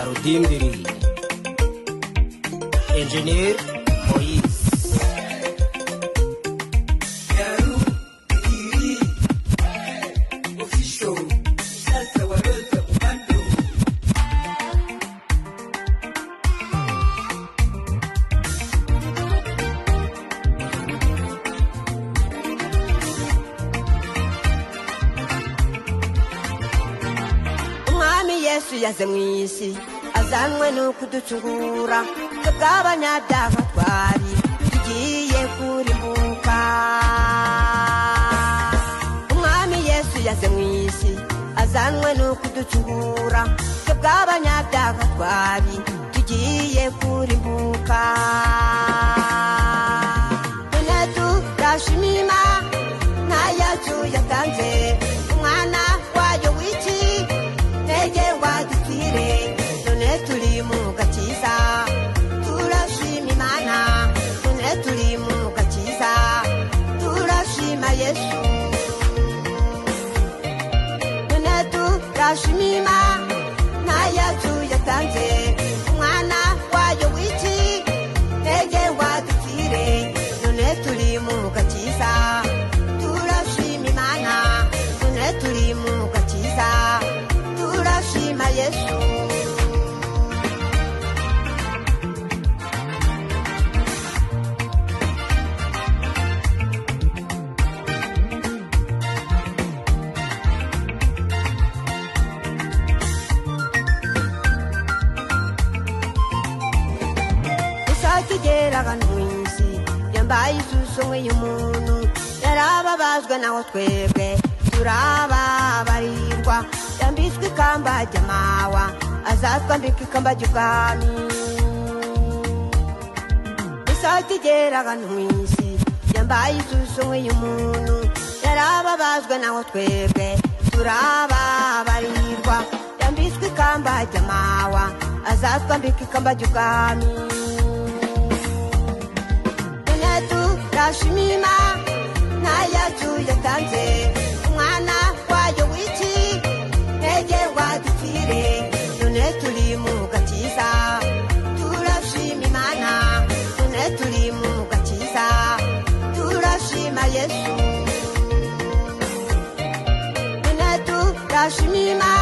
Rudindiri. Engineer Moise. Yesu yaze mwisi azanwe no kuducungura tw'abanyabyaha twari tugiye kurimbuka. Umwami Yesu yaze mwisi azanwe no kuducungura tw'abanyabyaha twari tugiye kurimbuka. None turashimira na yacu yatanze umwana wayo w'iki nege wadupfire none turi mu gakiza turashima Imana none turi mu gakiza turashima Yesu none turashima na yacu yatanze umwana wayo w'iki nege wadupfire none turi mu gakiza turashima Imana none turi mu gakiza turashima Yesu. Isakigeraga mwisi yambaye ishusho y'umuntu yarababajwe naho twebwe turababarirwa yambitswe ikamba ry'amawa azatwambika ikamba ry'ubwami. Isakigeraga mwisi yambaye ishusho y'umuntu yarababajwe naho twebwe turababarirwa yambitswe ikamba ry'amawa azatwambika ikamba ry'ubwami. None turashima na yacu yatanze umwana wayo w'iki nege wadupfire none turi mu gakiza turashima Imana none turi mu gakiza turashima Yesu none turashima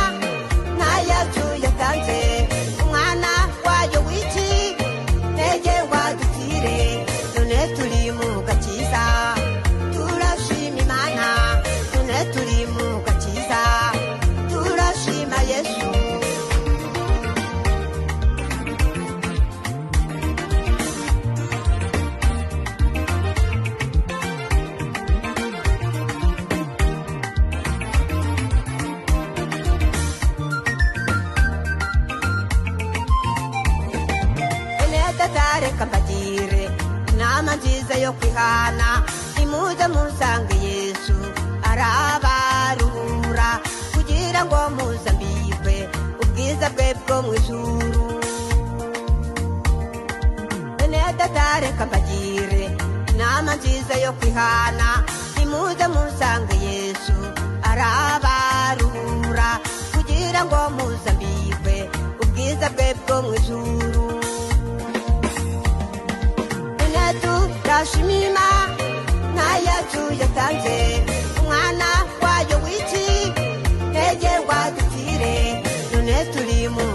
na yacu yatanze umwana wayo w'iki nege wadupfire none turi mu gakiza turashima Imana none turi mu gakiza turashima Yesu. Reka mbagire inama nziza yo kwihana nimuze musange Yesu arabaruhura kugira ngo muzambikwe ubwiza bwe bwo mu ijuru. None reka mbagire inama nziza yo kwihana nimuze musange Yesu arabaruhura kugira ngo muzambikwe ubwiza bwe bwo mu ijuru. Turashima na yacu yatanze umwana wayo w'iki nege wadupfire none turi mu